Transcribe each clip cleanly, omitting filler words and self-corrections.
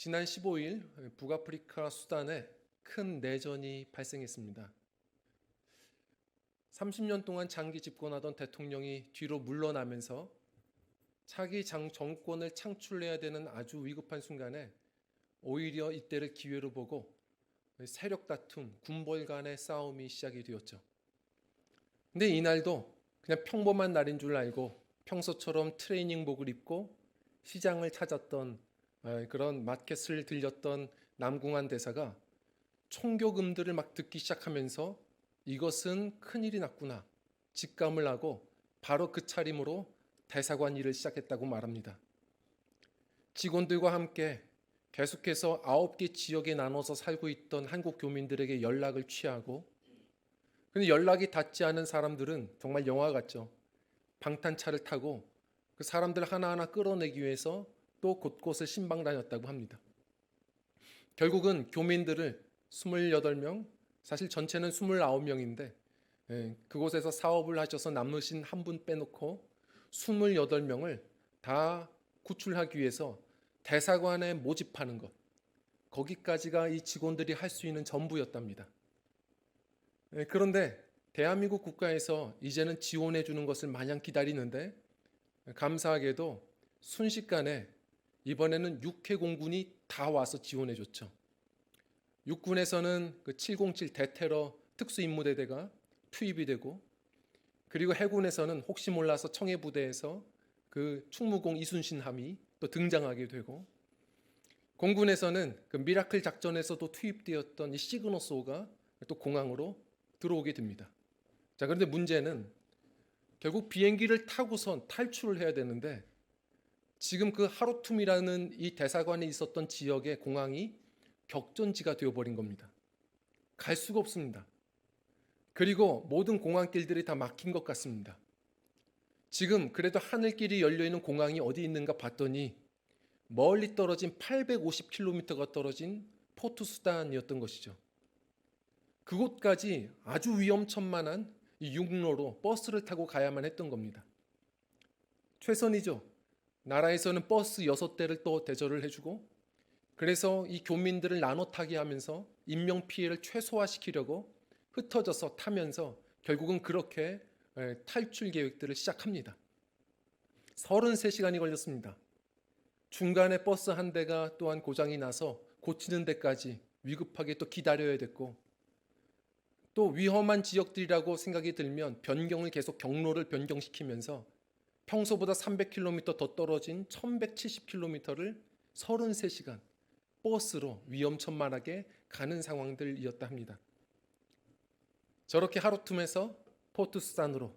지난 15일 북아프리카 수단에 큰 내전이 발생했습니다. 30년 동안 장기 집권하던 대통령이 뒤로 물러나면서 차기 정권을 창출해야 되는 아주 위급한 순간에 오히려 이때를 기회로 보고 세력 다툼, 군벌 간의 싸움이 시작이 되었죠. 근데 이날도 그냥 평범한 날인 줄 알고 평소처럼 트레이닝복을 입고 시장을 찾았던 그런 마켓을 들렸던 남궁한 대사가 총교금들을 막 듣기 시작하면서 이것은 큰일이 났구나 직감을 하고 바로 그 차림으로 대사관 일을 시작했다고 말합니다. 직원들과 함께 계속해서 9개 지역에 나눠서 살고 있던 한국 교민들에게 연락을 취하고, 근데 연락이 닿지 않은 사람들은 정말 영화 같죠. 방탄차를 타고 그 사람들 하나하나 끌어내기 위해서 또 곳곳을 신방 다녔다고 합니다. 결국은 교민들을 28명, 사실 전체는 29명인데 그곳에서 사업을 하셔서 남으신 한 분 빼놓고 28명을 다 구출하기 위해서 대사관에 모집하는 것, 거기까지가 이 직원들이 할 수 있는 전부였답니다. 그런데 대한민국 국가에서 이제는 지원해 주는 것을 마냥 기다리는데, 감사하게도 순식간에 이번에는 육해공군이 다 와서 지원해 줬죠. 육군에서는 그 707 대테러 특수임무대대가 투입이 되고, 그리고 해군에서는 혹시 몰라서 청해부대에서 그 충무공 이순신함이 또 등장하게 되고, 공군에서는 그 미라클 작전에서도 투입되었던 이 시그너소가 또 공항으로 들어오게 됩니다. 자, 그런데 문제는 결국 비행기를 타고선 탈출을 해야 되는데, 지금 그 하루툼이라는 이 대사관에 있었던 지역의 공항이 격전지가 되어버린 겁니다. 갈 수가 없습니다. 그리고 모든 공항길들이 다 막힌 것 같습니다. 지금 그래도 하늘길이 열려있는 공항이 어디 있는가 봤더니 멀리 떨어진 850km가 떨어진 포트 수단이었던 것이죠. 그곳까지 아주 위험천만한 이 육로로 버스를 타고 가야만 했던 겁니다. 최선이죠. 나라에서는 버스 6대를 또 대절을 해주고, 그래서 이 교민들을 나눠 타게 하면서 인명피해를 최소화시키려고 흩어져서 타면서 결국은 그렇게 탈출 계획들을 시작합니다. 33시간이 걸렸습니다. 중간에 버스 한 대가 또한 고장이 나서 고치는 데까지 위급하게 또 기다려야 됐고, 또 위험한 지역들이라고 생각이 들면 변경을 계속 경로를 변경시키면서 평소보다 300km 더 떨어진 1170km를 33시간 버스로 위험천만하게 가는 상황들이었다 합니다. 저렇게 하루틈에서 포트 수단으로,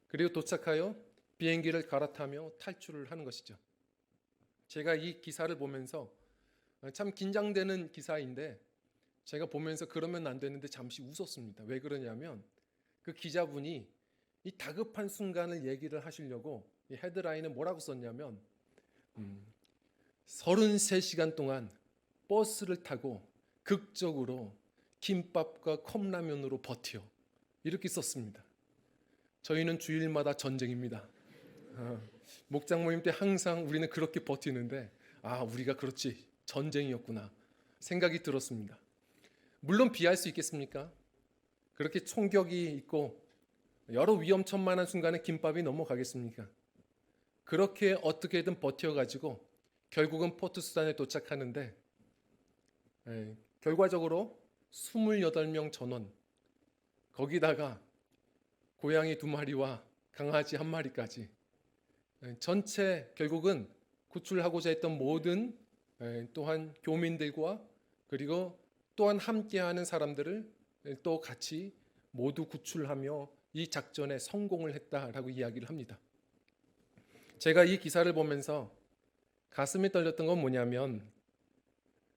그리고 도착하여 비행기를 갈아타며 탈출을 하는 것이죠. 제가 이 기사를 보면서 참 긴장되는 기사인데, 제가 보면서 그러면 안 되는데 잠시 웃었습니다. 왜 그러냐면 그 기자분이 이 다급한 순간을 얘기를 하시려고 이 헤드라인에 뭐라고 썼냐면 33시간 동안 버스를 타고 극적으로 김밥과 컵라면으로 버텨, 이렇게 썼습니다. 저희는 주일마다 전쟁입니다. 목장 모임 때 항상 우리는 그렇게 버티는데, 우리가 그렇지 전쟁이었구나 생각이 들었습니다. 물론 비할 수 있겠습니까? 그렇게 총격이 있고 여러 위험천만한 순간에 김밥이 넘어가겠습니까? 그렇게 어떻게든 버텨가지고 결국은 포트 수단에 도착하는데, 결과적으로 28명 전원, 거기다가 고양이 2마리와 강아지 1마리까지 전체 결국은 구출하고자 했던 모든 또한 교민들과 그리고 또한 함께하는 사람들을 또 같이 모두 구출하며 이 작전에 성공을 했다라고 이야기를 합니다. 제가 이 기사를 보면서 가슴이 떨렸던 건 뭐냐면,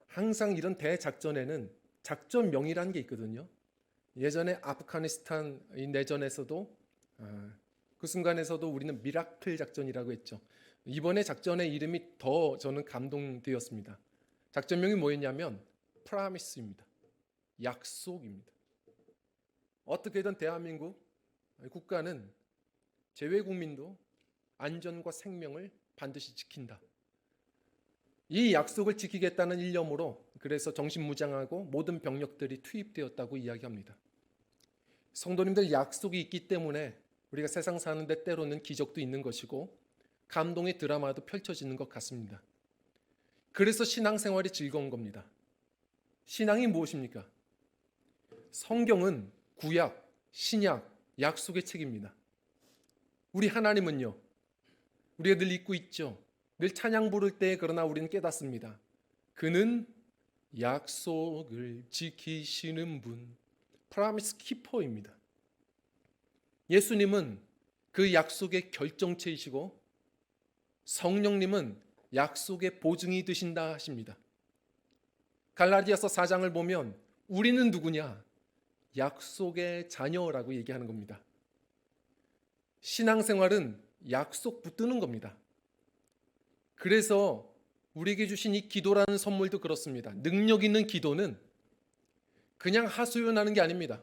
항상 이런 대작전에는 작전명이라는 게 있거든요. 예전에 아프가니스탄 내전에서도 그 순간에서도 우리는 미라클 작전이라고 했죠. 이번에 작전의 이름이 더 저는 감동되었습니다. 작전명이 뭐였냐면 프라미스입니다. 약속입니다. 어떻게든 대한민국 국가는 재외국민도 안전과 생명을 반드시 지킨다. 이 약속을 지키겠다는 일념으로 그래서 정신무장하고 모든 병력들이 투입되었다고 이야기합니다. 성도님들, 약속이 있기 때문에 우리가 세상 사는데 때로는 기적도 있는 것이고 감동의 드라마도 펼쳐지는 것 같습니다. 그래서 신앙생활이 즐거운 겁니다. 신앙이 무엇입니까? 성경은 구약, 신약, 약속의 책입니다. 우리 하나님은요, 우리가 늘 잊고 있죠. 늘 찬양 부를 때 그러나 우리는 깨닫습니다. 그는 약속을 지키시는 분, 프라미스 키퍼입니다. 예수님은 그 약속의 결정체이시고 성령님은 약속의 보증이 되신다 하십니다. 갈라디아서 4장을 보면 우리는 누구냐? 약속의 자녀라고 얘기하는 겁니다. 신앙생활은 약속 붙드는 겁니다. 그래서 우리에게 주신 이 기도라는 선물도 그렇습니다. 능력 있는 기도는 그냥 하소연하는 게 아닙니다.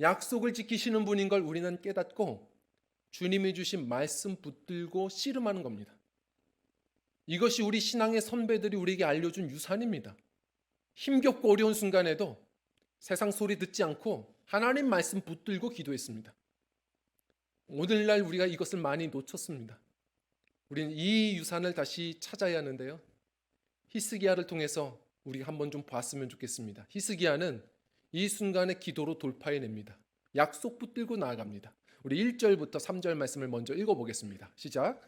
약속을 지키시는 분인 걸 우리는 깨닫고 주님이 주신 말씀 붙들고 씨름하는 겁니다. 이것이 우리 신앙의 선배들이 우리에게 알려준 유산입니다. 힘겹고 어려운 순간에도 세상 소리 듣지 않고 하나님 말씀 붙들고 기도했습니다. 오늘날 우리가 이것을 많이 놓쳤습니다. 우리는 이 유산을 다시 찾아야 하는데요. 히스기야를 통해서 우리가 한번 좀 봤으면 좋겠습니다. 히스기야는 이 순간에 기도로 돌파해냅니다. 약속 붙들고 나아갑니다. 우리 1절부터 3절 말씀을 먼저 읽어보겠습니다. 시작.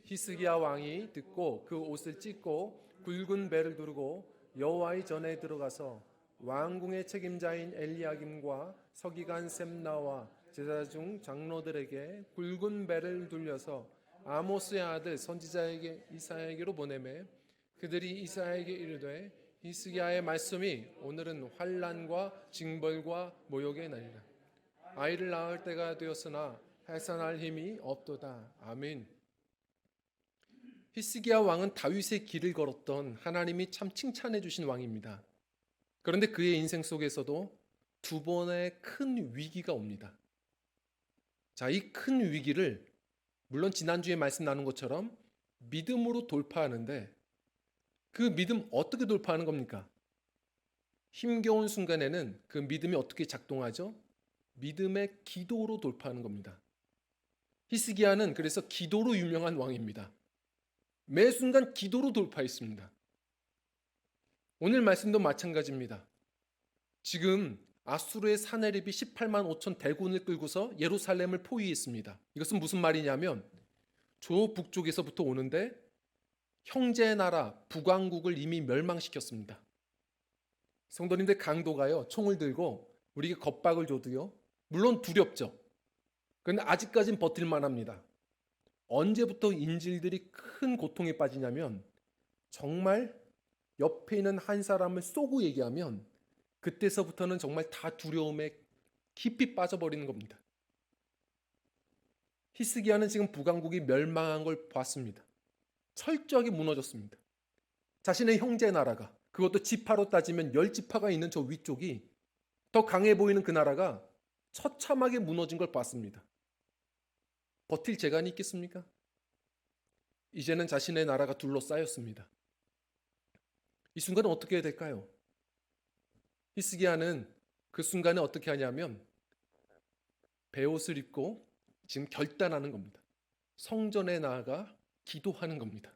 히스기야 왕이 듣고 그 옷을 찢고 굵은 배를 두르고 여호와의 전에 들어가서 왕궁의 책임자인 엘리야김과 서기관 셈나와 제사 중 장로들에게 굵은 배를 둘려서 아모스의 아들 선지자에게 이사야에게로 보내매 그들이 이사야에게 이르되 히스기야의 말씀이 오늘은 환난과 징벌과 모욕의 날이라. 아이를 낳을 때가 되었으나 해산할 힘이 없도다. 아멘. 히스기야 왕은 다윗의 길을 걸었던 하나님이 참 칭찬해 주신 왕입니다. 그런데 그의 인생 속에서도 두 번의 큰 위기가 옵니다. 자, 이 큰 위기를 물론 지난주에 말씀 나눈 것처럼 믿음으로 돌파하는데 그 믿음 어떻게 돌파하는 겁니까? 힘겨운 순간에는 그 믿음이 어떻게 작동하죠? 믿음의 기도로 돌파하는 겁니다. 히스기야는 그래서 기도로 유명한 왕입니다. 매 순간 기도로 돌파했습니다. 오늘 말씀도 마찬가지입니다. 지금 아수르의 사내립이 18만 5천 대군을 끌고서 예루살렘을 포위했습니다. 이것은 무슨 말이냐면 저 북쪽에서부터 오는데 형제 나라 북왕국을 이미 멸망시켰습니다. 성도님들, 강도가요 총을 들고 우리에게 겁박을 줘도요 물론 두렵죠. 그런데 아직까지는 버틸만 합니다. 언제부터 인질들이 큰 고통에 빠지냐면 정말 옆에 있는 한 사람을 쏘고 얘기하면 그때서부터는 정말 다 두려움에 깊이 빠져버리는 겁니다. 히스기야는 지금 북왕국이 멸망한 걸 봤습니다. 철저하게 무너졌습니다. 자신의 형제 나라가, 그것도 지파로 따지면 10지파가 있는 저 위쪽이 더 강해 보이는 그 나라가 처참하게 무너진 걸 봤습니다. 버틸 재간이 있겠습니까? 이제는 자신의 나라가 둘러싸였습니다. 이 순간은 어떻게 해야 될까요? 히스기야는 그 순간에 어떻게 하냐면 베옷을 입고 지금 결단하는 겁니다. 성전에 나아가 기도하는 겁니다.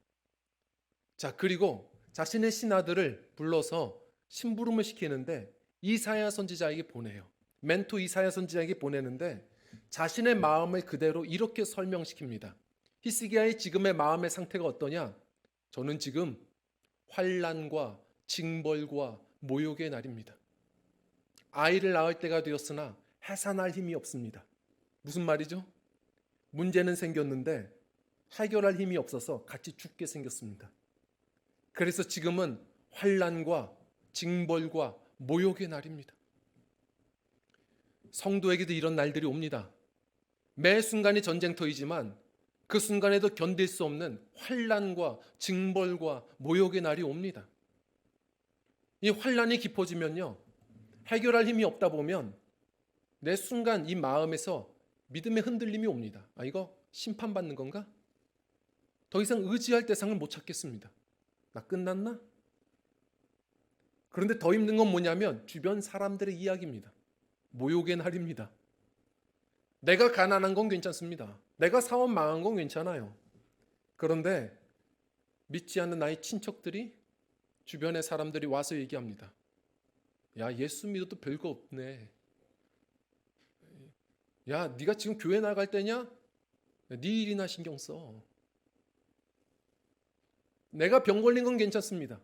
자, 그리고 자신의 신하들을 불러서 심부름을 시키는데 이사야 선지자에게 보내요. 멘토 이사야 선지자에게 보내는데 자신의 마음을 그대로 이렇게 설명시킵니다. 히스기야의 지금의 마음의 상태가 어떠냐? 저는 지금 환난과 징벌과 모욕의 날입니다. 아이를 낳을 때가 되었으나 해산할 힘이 없습니다. 무슨 말이죠? 문제는 생겼는데 해결할 힘이 없어서 같이 죽게 생겼습니다. 그래서 지금은 환난과 징벌과 모욕의 날입니다. 성도에게도 이런 날들이 옵니다. 매 순간이 전쟁터이지만 그 순간에도 견딜 수 없는 환난과 징벌과 모욕의 날이 옵니다. 이 환난이 깊어지면요, 해결할 힘이 없다 보면 내 순간 이 마음에서 믿음의 흔들림이 옵니다. 아, 이거 심판받는 건가? 더 이상 의지할 대상을 못 찾겠습니다. 나 끝났나? 그런데 더 힘든 건 뭐냐면 주변 사람들의 이야기입니다. 모욕의 날입니다. 내가 가난한 건 괜찮습니다. 내가 사업 망한 건 괜찮아요. 그런데 믿지 않는 나의 친척들이, 주변의 사람들이 와서 얘기합니다. 야, 예수 믿어도 별거 없네. 야, 네가 지금 교회 나갈 때냐? 네 일이나 신경 써. 내가 병 걸린 건 괜찮습니다.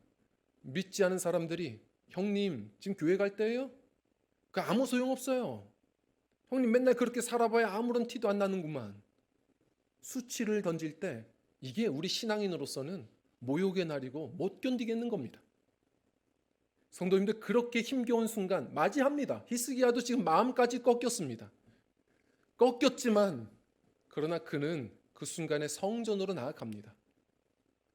믿지 않은 사람들이, 형님 지금 교회 갈 때예요? 그 아무 소용없어요. 형님 맨날 그렇게 살아봐야 아무런 티도 안 나는구만. 수치를 던질 때 이게 우리 신앙인으로서는 모욕의 날이고 못 견디겠는 겁니다. 성도님들, 그렇게 힘겨운 순간 맞이합니다. 히스기야도 지금 마음까지 꺾였습니다. 꺾였지만 그러나 그는 그 순간에 성전으로 나아갑니다.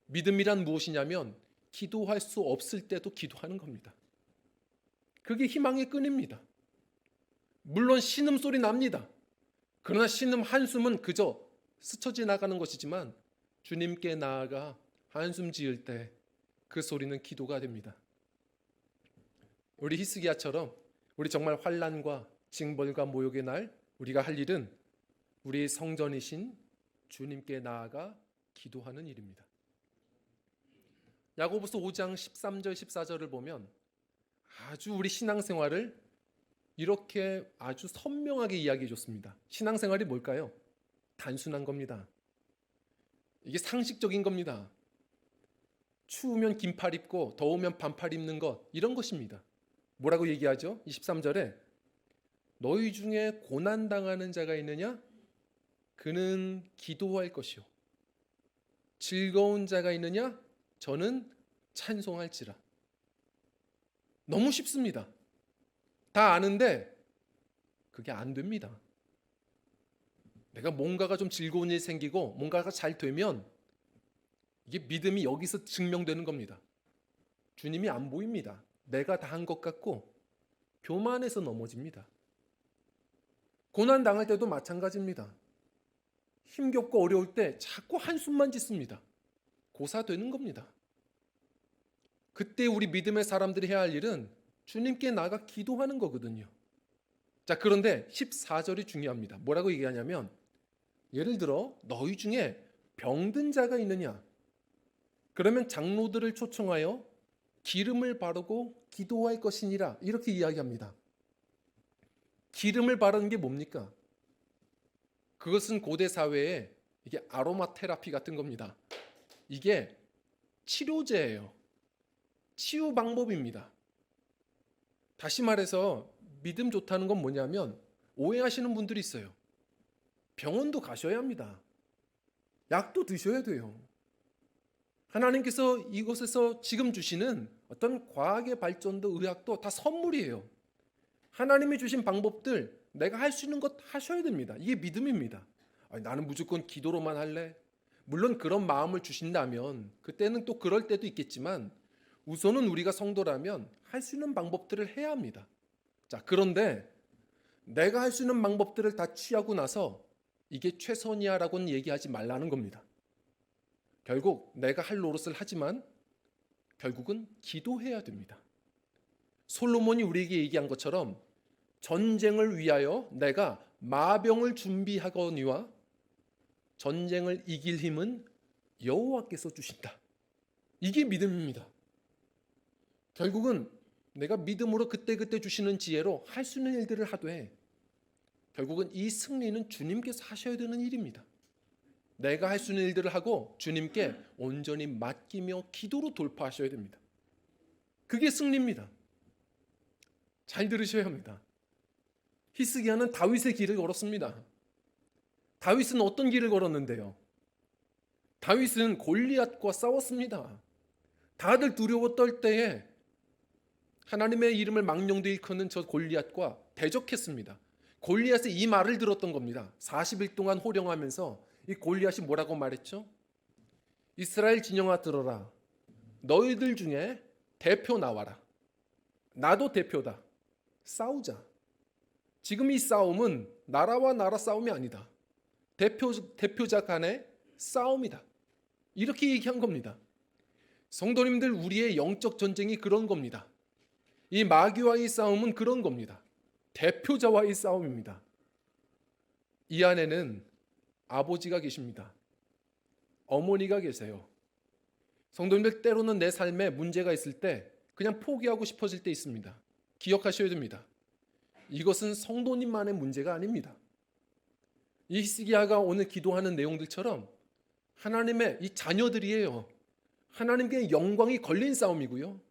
믿음이란 무엇이냐면 기도할 수 없을 때도 기도하는 겁니다. 그게 희망의 끈입니다. 물론 신음소리 납니다. 그러나 신음 한숨은 그저 스쳐 지나가는 것이지만 주님께 나아가 한숨 지을 때 그 소리는 기도가 됩니다. 우리 히스기야처럼 우리 정말 환난과 징벌과 모욕의 날 우리가 할 일은 우리 성전이신 주님께 나아가 기도하는 일입니다. 야고보서 5장 13절 14절을 보면 아주 우리 신앙생활을 이렇게 아주 선명하게 이야기해 줬습니다. 신앙생활이 뭘까요? 단순한 겁니다. 이게 상식적인 겁니다. 추우면 긴팔 입고 더우면 반팔 입는 것, 이런 것입니다. 뭐라고 얘기하죠? 23절에 너희 중에 고난당하는 자가 있느냐? 그는 기도할 것이요. 즐거운 자가 있느냐? 저는 찬송할지라. 너무 쉽습니다. 다 아는데 그게 안 됩니다. 내가 뭔가가 좀 즐거운 일이 생기고 뭔가가 잘 되면 이게 믿음이 여기서 증명되는 겁니다. 주님이 안 보입니다. 내가 다 한 것 같고 교만해서 넘어집니다. 고난 당할 때도 마찬가지입니다. 힘겹고 어려울 때 자꾸 한숨만 짓습니다. 고사되는 겁니다. 그때 우리 믿음의 사람들이 해야 할 일은 주님께 나가 기도하는 거거든요. 자, 그런데 14절이 중요합니다. 뭐라고 얘기하냐면 예를 들어 너희 중에 병든 자가 있느냐? 그러면 장로들을 초청하여 기름을 바르고 기도할 것이니라, 이렇게 이야기합니다. 기름을 바르는 게 뭡니까? 그것은 고대 사회에 이게 아로마 테라피 같은 겁니다. 이게 치료제예요. 치유 방법입니다. 다시 말해서 믿음 좋다는 건 뭐냐면 오해하시는 분들이 있어요. 병원도 가셔야 합니다. 약도 드셔야 돼요. 하나님께서 이곳에서 지금 주시는 어떤 과학의 발전도 의학도 다 선물이에요. 하나님이 주신 방법들 내가 할 수 있는 것 하셔야 됩니다. 이게 믿음입니다. 아니, 나는 무조건 기도로만 할래? 물론 그런 마음을 주신다면 그때는 또 그럴 때도 있겠지만 우선은 우리가 성도라면 할 수 있는 방법들을 해야 합니다. 자, 그런데 내가 할 수 있는 방법들을 다 취하고 나서 이게 최선이야라고는 얘기하지 말라는 겁니다. 결국 내가 할 노릇을 하지만 결국은 기도해야 됩니다. 솔로몬이 우리에게 얘기한 것처럼 전쟁을 위하여 내가 마병을 준비하거니와 전쟁을 이길 힘은 여호와께서 주신다. 이게 믿음입니다. 결국은 내가 믿음으로 그때그때 주시는 지혜로 할 수 있는 일들을 하되 결국은 이 승리는 주님께서 하셔야 되는 일입니다. 내가 할 수 있는 일들을 하고 주님께 온전히 맡기며 기도로 돌파하셔야 됩니다. 그게 승리입니다. 잘 들으셔야 합니다. 히스기야는 다윗의 길을 걸었습니다. 다윗은 어떤 길을 걸었는데요? 다윗은 골리앗과 싸웠습니다. 다들 두려워 떨 때에 하나님의 이름을 망령되이 일컫는 저 골리앗과 대적했습니다. 골리앗의 이 말을 들었던 겁니다. 40일 동안 호령하면서 이 골리앗이 뭐라고 말했죠? 이스라엘 진영아 들어라. 너희들 중에 대표 나와라. 나도 대표다. 싸우자. 지금 이 싸움은 나라와 나라 싸움이 아니다. 대표자 간의 싸움이다. 이렇게 얘기한 겁니다. 성도님들, 우리의 영적 전쟁이 그런 겁니다. 이 마귀와의 싸움은 그런 겁니다. 대표자와의 싸움입니다. 이 안에는 아버지가 계십니다. 어머니가 계세요. 성도님들, 때로는 내 삶에 문제가 있을 때 그냥 포기하고 싶어질 때 있습니다. 기억하셔야 됩니다. 이것은 성도님만의 문제가 아닙니다. 이 히스기야가 오늘 기도하는 내용들처럼 하나님의 이 자녀들이에요. 하나님께 영광이 걸린 싸움이고요.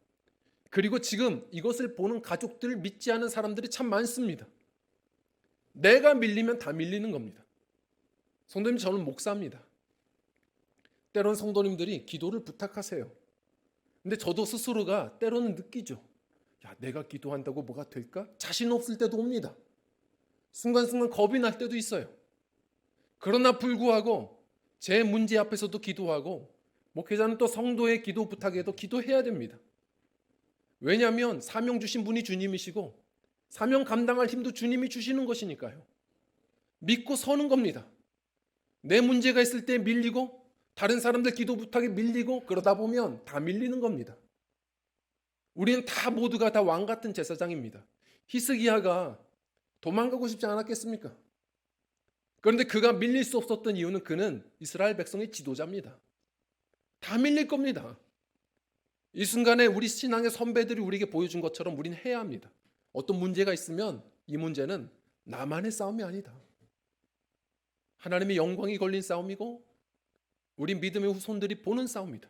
그리고 지금 이것을 보는 가족들, 믿지 않은 사람들이 참 많습니다. 내가 밀리면 다 밀리는 겁니다. 성도님, 저는 목사입니다. 때로는 성도님들이 기도를 부탁하세요. 근데 저도 스스로가 때로는 느끼죠. 야, 내가 기도한다고 뭐가 될까? 자신 없을 때도 옵니다. 순간순간 겁이 날 때도 있어요. 그러나 불구하고 제 문제 앞에서도 기도하고, 목회자는 또 성도의 기도 부탁에도 기도해야 됩니다. 왜냐하면 사명 주신 분이 주님이시고 사명 감당할 힘도 주님이 주시는 것이니까요. 믿고 서는 겁니다. 내 문제가 있을 때 밀리고, 다른 사람들 기도 부탁에 밀리고, 그러다 보면 다 밀리는 겁니다. 우리는 다 모두가 다 왕 같은 제사장입니다. 히스기야가 도망가고 싶지 않았겠습니까? 그런데 그가 밀릴 수 없었던 이유는 그는 이스라엘 백성의 지도자입니다. 다 밀릴 겁니다. 이 순간에 우리 신앙의 선배들이 우리에게 보여준 것처럼 우리는 해야 합니다. 어떤 문제가 있으면 이 문제는 나만의 싸움이 아니다. 하나님의 영광이 걸린 싸움이고 우리 믿음의 후손들이 보는 싸움이다.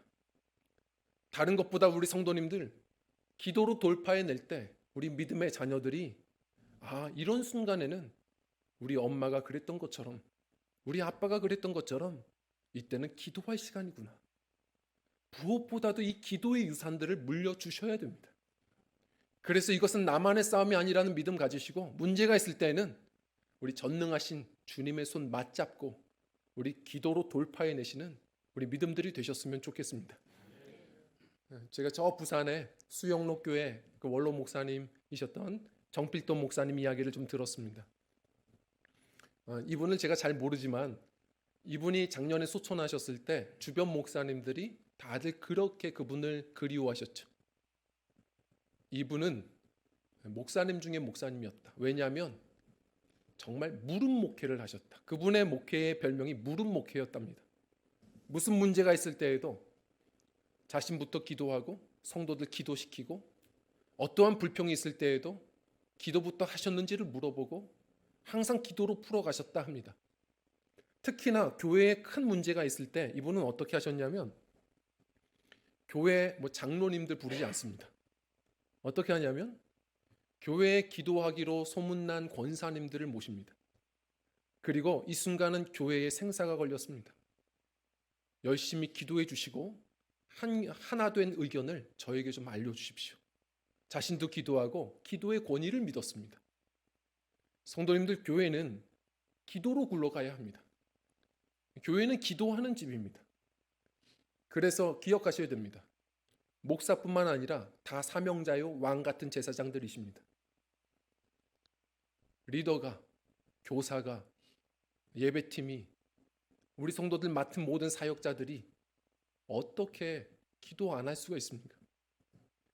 다른 것보다 우리 성도님들 기도로 돌파해낼 때 우리 믿음의 자녀들이 이런 순간에는 우리 엄마가 그랬던 것처럼, 우리 아빠가 그랬던 것처럼 이때는 기도할 시간이구나. 무엇보다도 이 기도의 유산들을 물려주셔야 됩니다. 그래서 이것은 나만의 싸움이 아니라는 믿음 가지시고, 문제가 있을 때는 우리 전능하신 주님의 손 맞잡고 우리 기도로 돌파해내시는 우리 믿음들이 되셨으면 좋겠습니다. 제가 저 부산의 수영로 교회 그 원로 목사님이셨던 정필돈 목사님 이야기를 좀 들었습니다. 이분을 제가 잘 모르지만 이분이 작년에 소천하셨을 때 주변 목사님들이 다들 그렇게 그분을 그리워하셨죠. 이분은 목사님 중에 목사님이었다. 왜냐하면 정말 무릎 목회를 하셨다. 그분의 목회의 별명이 무릎 목회였답니다. 무슨 문제가 있을 때에도 자신부터 기도하고 성도들 기도시키고, 어떠한 불평이 있을 때에도 기도부터 하셨는지를 물어보고 항상 기도로 풀어가셨다 합니다. 특히나 교회에 큰 문제가 있을 때 이분은 어떻게 하셨냐면 교회 장로님들 부르지 않습니다. 어떻게 하냐면 교회에 기도하기로 소문난 권사님들을 모십니다. 그리고 이 순간은 교회에 생사가 걸렸습니다. 열심히 기도해 주시고 하나 된 의견을 저에게 좀 알려주십시오. 자신도 기도하고 기도의 권위를 믿었습니다. 성도님들, 교회는 기도로 굴러가야 합니다. 교회는 기도하는 집입니다. 그래서 기억하셔야 됩니다. 목사뿐만 아니라 다 사명자요 왕 같은 제사장들이십니다. 리더가, 교사가, 예배팀이, 우리 성도들 맡은 모든 사역자들이 어떻게 기도 안 할 수가 있습니까?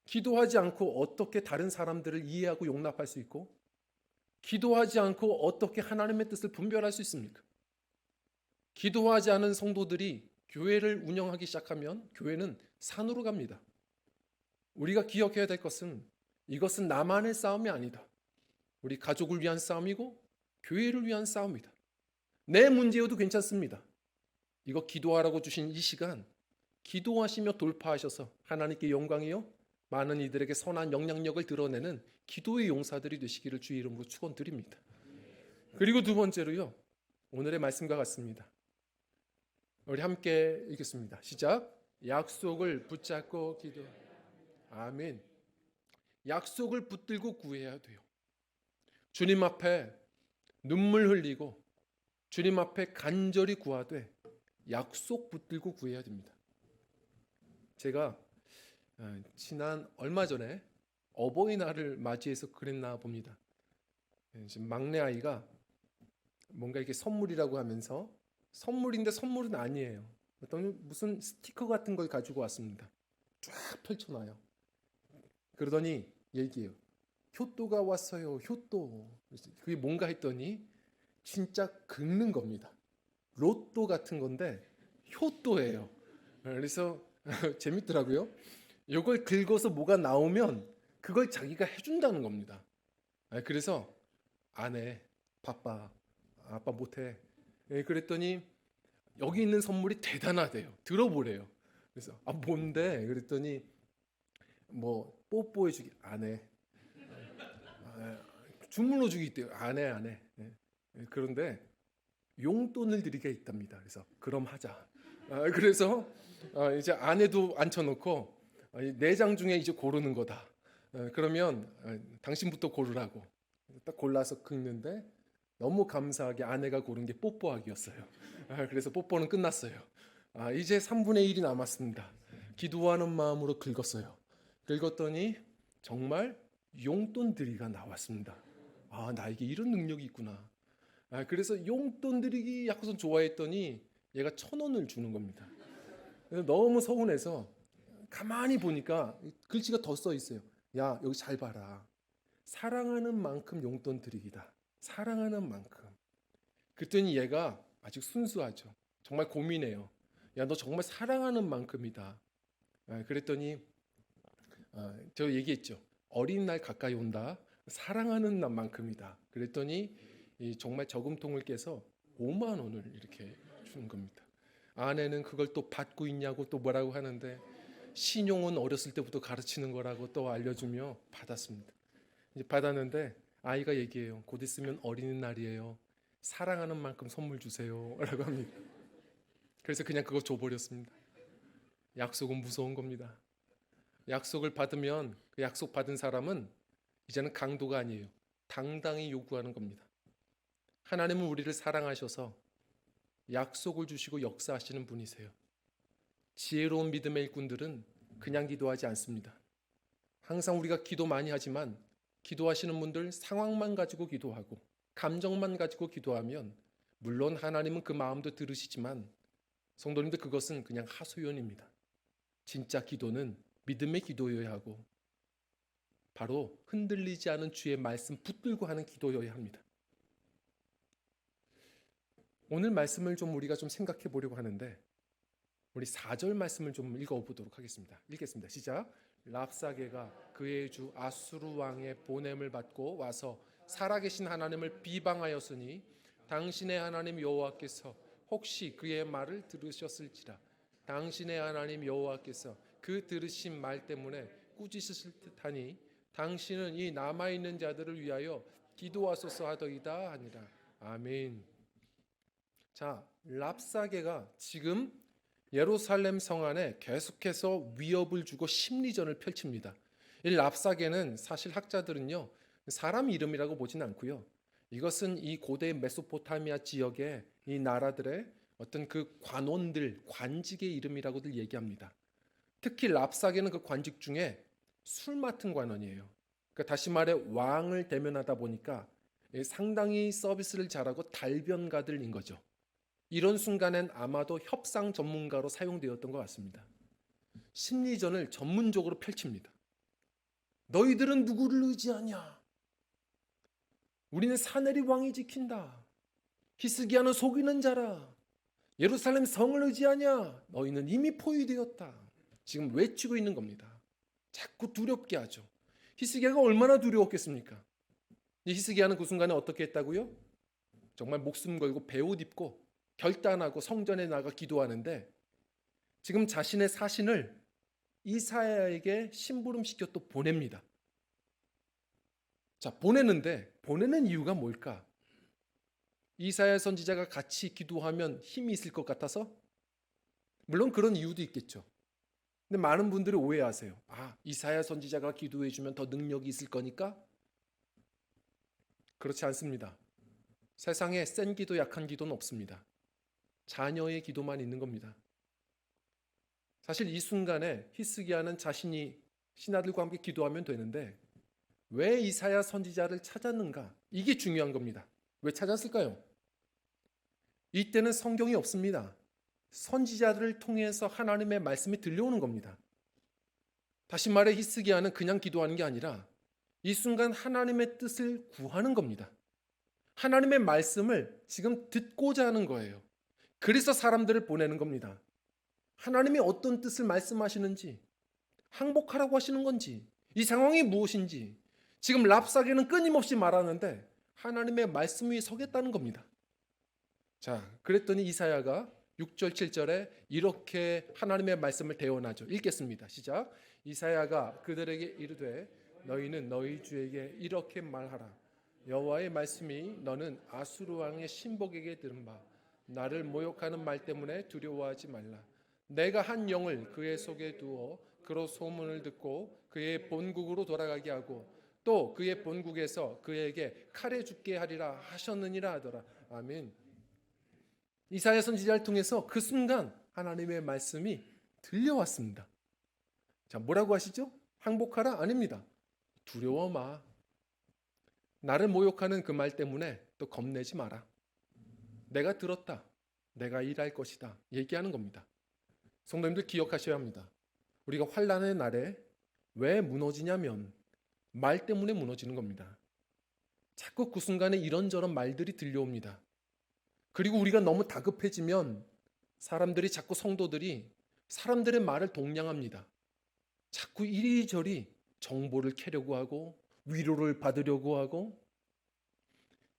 기도하지 않고 어떻게 다른 사람들을 이해하고 용납할 수 있고, 기도하지 않고 어떻게 하나님의 뜻을 분별할 수 있습니까? 기도하지 않은 성도들이 교회를 운영하기 시작하면 교회는 산으로 갑니다. 우리가 기억해야 될 것은 이것은 나만의 싸움이 아니다. 우리 가족을 위한 싸움이고 교회를 위한 싸움이다. 내 문제여도 괜찮습니다. 이거 기도하라고 주신 이 시간, 기도하시며 돌파하셔서 하나님께 영광이요 많은 이들에게 선한 영향력을 드러내는 기도의 용사들이 되시기를 주의 이름으로 축원드립니다. 그리고 두 번째로요, 오늘의 말씀과 같습니다. 우리 함께 읽겠습니다. 시작. 약속을 붙잡고 기도. 아멘. 약속을 붙들고 구해야 돼요. 주님 앞에 눈물 흘리고 주님 앞에 간절히 구하되 약속 붙들고 구해야 됩니다. 제가 지난 얼마 전에 어버이날을 맞이해서 그랬나 봅니다. 지금 막내 아이가 뭔가 이렇게 선물이라고 하면서, 선물인데 선물은 아니에요. 어떤 무슨 스티커 같은 걸 가지고 왔습니다. 쫙 펼쳐놔요. 그러더니 얘기해요. 효도가 왔어요. 효도. 그게 뭔가 했더니 진짜 긁는 겁니다. 로또 같은 건데 효도예요. 그래서 재밌더라고요. 이걸 긁어서 뭐가 나오면 그걸 자기가 해준다는 겁니다. 그래서 안 해. 바빠. 아빠 못해. 그랬더니 여기 있는 선물이 대단하대요. 들어보래요. 그래서 뭔데? 그랬더니 뭐 뽀뽀해주기 안 해. 주물러 주기 있대요. 안 해, 안 해. 그런데 용돈을 드리게 있답니다. 그래서 그럼 하자. 그래서 이제 아내도 앉혀놓고 네 장 중에 이제 고르는 거다. 그러면 당신부터 고르라고 딱 골라서 긁는데 너무 감사하게 아내가 고른 게 뽀뽀하기였어요. 그래서 뽀뽀는 끝났어요. 이제 3분의 1이 남았습니다. 기도하는 마음으로 긁었어요. 긁었더니 정말 용돈 드리기가 나왔습니다. 나에게 이런 능력이 있구나. 그래서 용돈 드리기 약간 좋아했더니 얘가 1,000원을 주는 겁니다. 그래서 너무 서운해서 가만히 보니까 글씨가 더 써 있어요. 야, 여기 잘 봐라. 사랑하는 만큼 용돈 드리기다. 사랑하는 만큼. 그랬더니 얘가 아직 순수하죠. 정말 고민해요. 야, 너 정말 사랑하는 만큼이다. 그랬더니 저 얘기했죠. 어린날 가까이 온다. 사랑하는 만큼이다. 그랬더니 정말 저금통을 깨서 5만 원을 이렇게 주는 겁니다. 아내는 그걸 또 받고 있냐고 또 뭐라고 하는데 신용은 어렸을 때부터 가르치는 거라고 또 알려주며 받았습니다. 이제 받았는데 아이가 얘기해요. 곧 있으면 어린이날이에요. 사랑하는 만큼 선물 주세요. 라고 합니다. 그래서 그냥 그거 줘버렸습니다. 약속은 무서운 겁니다. 약속을 받으면 그 약속 받은 사람은 이제는 강도가 아니에요. 당당히 요구하는 겁니다. 하나님은 우리를 사랑하셔서 약속을 주시고 역사하시는 분이세요. 지혜로운 믿음의 일꾼들은 그냥 기도하지 않습니다. 항상 우리가 기도 많이 하지만 기도하시는 분들 상황만 가지고 기도하고 감정만 가지고 기도하면 물론 하나님은 그 마음도 들으시지만 성도님들 그것은 그냥 하소연입니다. 진짜 기도는 믿음의 기도여야 하고 바로 흔들리지 않은 주의 말씀 붙들고 하는 기도여야 합니다. 오늘 말씀을 좀 우리가 좀 생각해 보려고 하는데 우리 4절 말씀을 좀 읽어보도록 하겠습니다. 읽겠습니다. 시작. 랍사게가 그의 주 아수르 왕의 보냄을 받고 와서 살아계신 하나님을 비방하였으니 당신의 하나님 여호와께서 혹시 그의 말을 들으셨을지라. 당신의 하나님 여호와께서 그 들으신 말 때문에 꾸짖으실 듯하니 당신은 이 남아있는 자들을 위하여 기도하소서 하더이다 하니라. 아멘. 자, 랍사게가 지금 예루살렘 성 안에 계속해서 위협을 주고 심리전을 펼칩니다. 이 랍사게는 사실 학자들은요 사람 이름이라고 보지는 않고요. 이것은 이 고대 메소포타미아 지역의 이 나라들의 어떤 그 관원들, 관직의 이름이라고들 얘기합니다. 특히 랍사게는 그 관직 중에 술 맡은 관원이에요. 그러니까 다시 말해 왕을 대면하다 보니까 상당히 서비스를 잘하고 달변가들인 거죠. 이런 순간엔 아마도 협상 전문가로 사용되었던 것 같습니다. 심리전을 전문적으로 펼칩니다. 너희들은 누구를 의지하냐? 우리는 사내리 왕이 지킨다. 히스기야는 속이는 자라. 예루살렘 성을 의지하냐? 너희는 이미 포위되었다. 지금 외치고 있는 겁니다. 자꾸 두렵게 하죠. 히스기야가 얼마나 두려웠겠습니까? 히스기야는 그 순간에 어떻게 했다고요? 정말 목숨 걸고 베옷 입고 결단하고 성전에 나가 기도하는데 지금 자신의 사신을 이사야에게 심부름시켜 또 보냅니다. 자, 보내는 이유가 뭘까? 이사야 선지자가 같이 기도하면 힘이 있을 것 같아서? 물론 그런 이유도 있겠죠. 근데 많은 분들이 오해하세요. 이사야 선지자가 기도해 주면 더 능력이 있을 거니까? 그렇지 않습니다. 세상에 센 기도 약한 기도는 없습니다. 자녀의 기도만 있는 겁니다. 사실 이 순간에 히스기야는 자신이 신하들과 함께 기도하면 되는데 왜 이사야 선지자를 찾았는가? 이게 중요한 겁니다. 왜 찾았을까요? 이때는 성경이 없습니다. 선지자들을 통해서 하나님의 말씀이 들려오는 겁니다. 다시 말해 히스기야는 그냥 기도하는 게 아니라 이 순간 하나님의 뜻을 구하는 겁니다. 하나님의 말씀을 지금 듣고자 하는 거예요. 그래서 사람들을 보내는 겁니다. 하나님이 어떤 뜻을 말씀하시는지, 항복하라고 하시는 건지, 이 상황이 무엇인지 지금 랍사게는 끊임없이 말하는데 하나님의 말씀 위에 서겠다는 겁니다. 자, 그랬더니 이사야가 6절 7절에 이렇게 하나님의 말씀을 대언하죠. 읽겠습니다. 시작. 이사야가 그들에게 이르되 너희는 너희 주에게 이렇게 말하라. 여호와의 말씀이 너는 아수르 왕의 신복에게 들은 바 나를 모욕하는 말 때문에 두려워하지 말라. 내가 한 영을 그의 속에 두어 그로 소문을 듣고 그의 본국으로 돌아가게 하고 또 그의 본국에서 그에게 칼에 죽게 하리라 하셨느니라 하더라. 아멘. 이사야 선지자를 통해서 그 순간 하나님의 말씀이 들려왔습니다. 자, 뭐라고 하시죠? 항복하라? 아닙니다. 두려워 마. 나를 모욕하는 그 말 때문에 또 겁내지 마라. 내가 들었다. 내가 일할 것이다. 얘기하는 겁니다. 성도님들 기억하셔야 합니다. 우리가 환난의 날에 왜 무너지냐면 말 때문에 무너지는 겁니다. 자꾸 그 순간에 이런저런 말들이 들려옵니다. 그리고 우리가 너무 다급해지면 사람들이 자꾸 성도들이 사람들의 말을 동냥합니다. 자꾸 이리저리 정보를 캐려고 하고 위로를 받으려고 하고.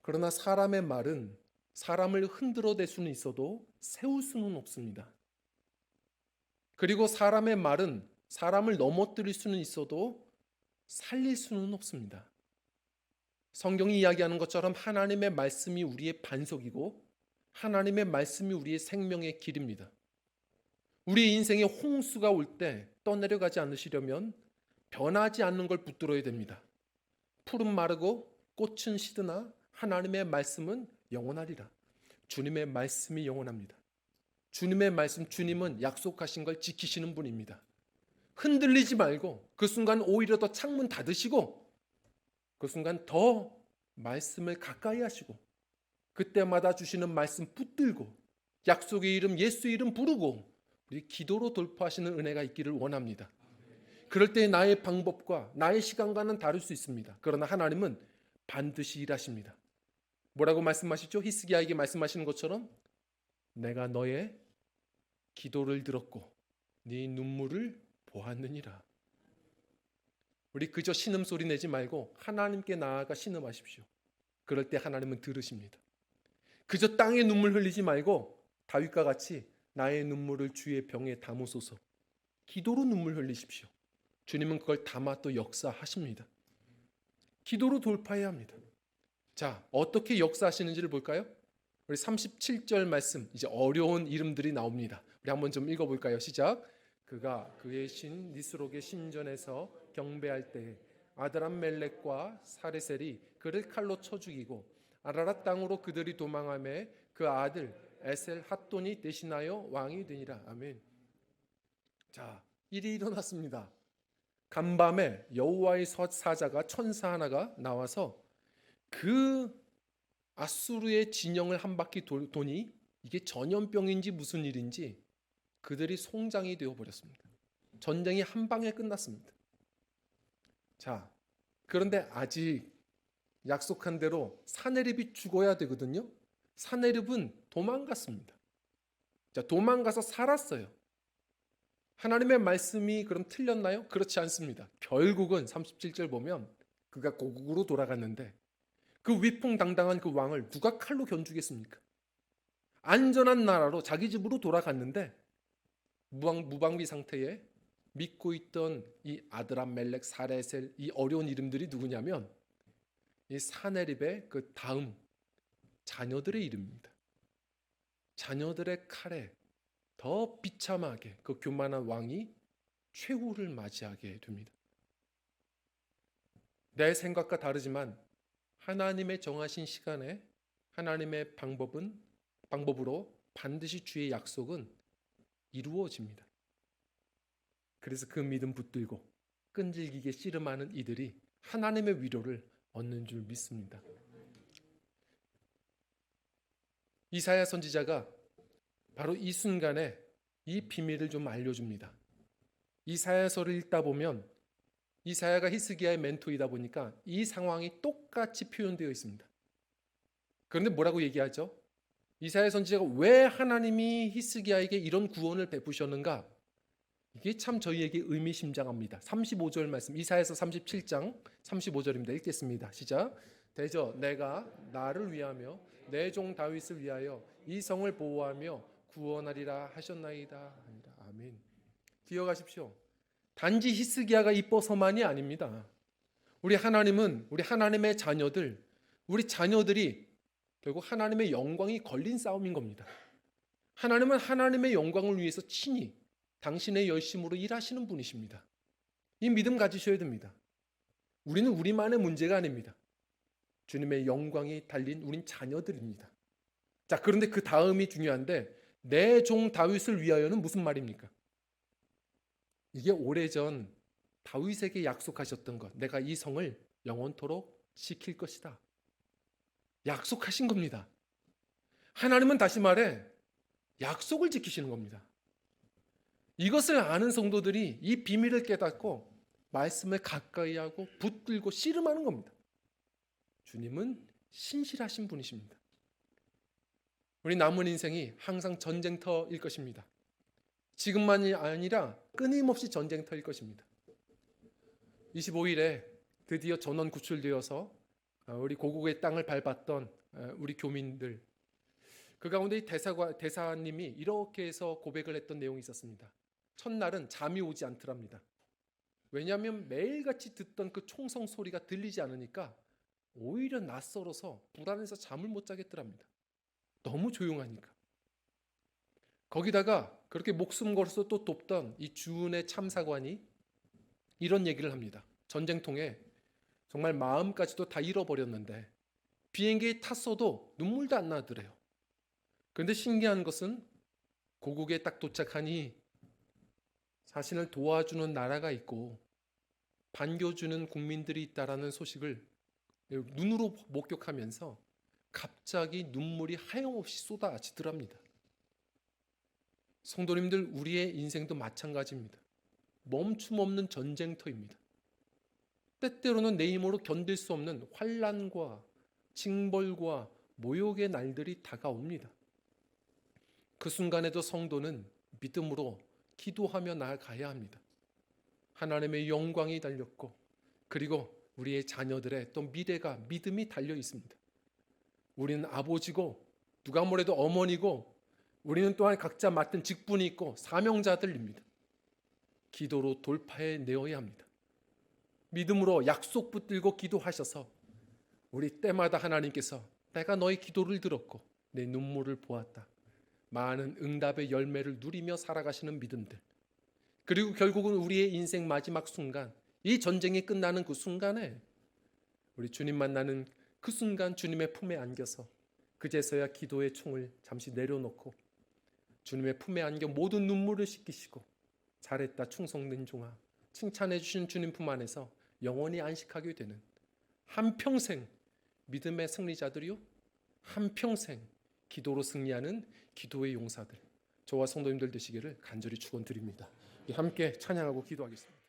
그러나 사람의 말은 사람을 흔들어댈 수는 있어도 세울 수는 없습니다. 그리고 사람의 말은 사람을 넘어뜨릴 수는 있어도 살릴 수는 없습니다. 성경이 이야기하는 것처럼 하나님의 말씀이 우리의 반석이고 하나님의 말씀이 우리의 생명의 길입니다. 우리 인생에 홍수가 올 때 떠내려가지 않으시려면 변하지 않는 걸 붙들어야 됩니다. 풀은 마르고 꽃은 시드나 하나님의 말씀은 영원하리라. 주님의 말씀이 영원합니다. 주님의 말씀, 주님은 약속하신 걸 지키시는 분입니다. 흔들리지 말고 그 순간 오히려 더 창문 닫으시고 그 순간 더 말씀을 가까이 하시고 그때마다 주시는 말씀 붙들고 약속의 이름 예수 이름 부르고 우리 기도로 돌파하시는 은혜가 있기를 원합니다. 그럴 때 나의 방법과 나의 시간과는 다를 수 있습니다. 그러나 하나님은 반드시 일하십니다. 뭐라고 말씀하시죠? 히스기야에게 말씀하시는 것처럼 내가 너의 기도를 들었고 네 눈물을 보았느니라. 우리 그저 신음소리 내지 말고 하나님께 나아가 신음하십시오. 그럴 때 하나님은 들으십니다. 그저 땅에 눈물 흘리지 말고 다윗과 같이 나의 눈물을 주의 병에 담으소서. 기도로 눈물 흘리십시오. 주님은 그걸 담아 또 역사하십니다. 기도로 돌파해야 합니다. 자, 어떻게 역사하시는지를 볼까요? 우리 37절 말씀, 이제 어려운 이름들이 나옵니다. 우리 한번 좀 읽어볼까요? 시작. 그가 그의 신 니스록의 신전에서 경배할 때에 아드람멜렉과 사레셀이 그를 칼로 쳐 죽이고 아라랏 땅으로 그들이 도망하며 그 아들 에셀 핫돈이 대신하여 왕이 되니라. 아멘. 자, 일이 일어났습니다. 간밤에 여호와의 사자가 천사 하나가 나와서 그 아수르의 진영을 한 바퀴 도니 이게 전염병인지 무슨 일인지 그들이 송장이 되어 버렸습니다. 전쟁이 한 방에 끝났습니다. 자, 그런데 아직 약속한 대로 사네립이 죽어야 되거든요. 사네립은 도망갔습니다. 자, 도망가서 살았어요. 하나님의 말씀이 그럼 틀렸나요? 그렇지 않습니다. 결국은 37절 보면 그가 고국으로 돌아갔는데 그 위풍당당한 그 왕을 누가 칼로 견주겠습니까? 안전한 나라로 자기 집으로 돌아갔는데 무방비 상태에 믿고 있던 이 아드람멜렉, 사레셀 이 어려운 이름들이 누구냐면 이 사네립의 그 다음 자녀들의 이름입니다. 자녀들의 칼에 더 비참하게 그 교만한 왕이 최후를 맞이하게 됩니다. 내 생각과 다르지만 하나님의 정하신 시간에 하나님의 방법으로 반드시 주의 약속은 이루어집니다. 그래서 그 믿음 붙들고 끈질기게 씨름하는 이들이 하나님의 위로를 얻는 줄 믿습니다. 이사야 선지자가 바로 이 순간에 이 비밀을 좀 알려줍니다. 이사야서를 읽다 보면 이사야가 히스기야의 멘토이다 보니까 이 상황이 똑같이 표현되어 있습니다. 그런데 뭐라고 얘기하죠? 이사야 선지자가 왜 하나님이 히스기야에게 이런 구원을 베푸셨는가? 이게 참 저희에게 의미심장합니다. 35절 말씀, 이사야서 37장 35절입니다. 읽겠습니다. 시작. 대저 내가 나를 위하며 내 종 다윗을 위하여 이 성을 보호하며 구원하리라 하셨나이다. 아멘. 기억하십시오. 단지 히스기야가 이뻐서만이 아닙니다. 우리 하나님은 우리 하나님의 자녀들, 우리 자녀들이 결국 하나님의 영광이 걸린 싸움인 겁니다. 하나님은 하나님의 영광을 위해서 친히 당신의 열심으로 일하시는 분이십니다. 이 믿음 가지셔야 됩니다. 우리는 우리만의 문제가 아닙니다. 주님의 영광이 달린 우린 자녀들입니다. 자, 그런데 그 다음이 중요한데 내 종 다윗을 위하여는 무슨 말입니까? 이게 오래전 다윗에게 약속하셨던 것. 내가 이 성을 영원토록 지킬 것이다. 약속하신 겁니다. 하나님은 다시 말해 약속을 지키시는 겁니다. 이것을 아는 성도들이 이 비밀을 깨닫고 말씀을 가까이 하고 붙들고 씨름하는 겁니다. 주님은 신실하신 분이십니다. 우리 남은 인생이 항상 전쟁터일 것입니다. 지금만이 아니라 끊임없이 전쟁터일 것입니다. 25일에 드디어 전원 구출되어서 우리 고국의 땅을 밟았던 우리 교민들, 그 가운데 이 대사님이 이렇게 해서 고백을 했던 내용이 있었습니다. 첫날은 잠이 오지 않더랍니다. 왜냐하면 매일같이 듣던 그 총성 소리가 들리지 않으니까 오히려 낯설어서 불안해서 잠을 못 자겠더랍니다. 너무 조용하니까. 거기다가 그렇게 목숨 걸어서 또 돕던 이 주은의 참사관이 이런 얘기를 합니다. 전쟁통에 정말 마음까지도 다 잃어버렸는데 비행기에 탔어도 눈물도 안 나더래요. 그런데 신기한 것은 고국에 딱 도착하니 자신을 도와주는 나라가 있고 반겨주는 국민들이 있다라는 소식을 눈으로 목격하면서 갑자기 눈물이 하염없이 쏟아지더랍니다. 성도님들, 우리의 인생도 마찬가지입니다. 멈춤 없는 전쟁터입니다. 때때로는 내 힘으로 견딜 수 없는 환난과 징벌과 모욕의 날들이 다가옵니다. 그 순간에도 성도는 믿음으로 기도하며 나아가야 합니다. 하나님의 영광이 달렸고 그리고 우리의 자녀들의 또 미래가 믿음이 달려 있습니다. 우리는 아버지고 누가 뭐래도 어머니고 우리는 또한 각자 맡은 직분이 있고 사명자들입니다. 기도로 돌파해 내어야 합니다. 믿음으로 약속 붙들고 기도하셔서 우리 때마다 하나님께서 내가 너의 기도를 들었고 내 눈물을 보았다. 많은 응답의 열매를 누리며 살아가시는 믿음들. 그리고 결국은 우리의 인생 마지막 순간, 이 전쟁이 끝나는 그 순간에 우리 주님 만나는 그 순간 주님의 품에 안겨서 그제서야 기도의 총을 잠시 내려놓고 주님의 품에 안겨 모든 눈물을 씻기시고 잘했다 충성된 종아 칭찬해 주신 주님 품 안에서 영원히 안식하게 되는 한평생 믿음의 승리자들이요, 한평생 기도로 승리하는 기도의 용사들, 저와 성도님들 되시기를 간절히 축원드립니다. 함께 찬양하고 기도하겠습니다.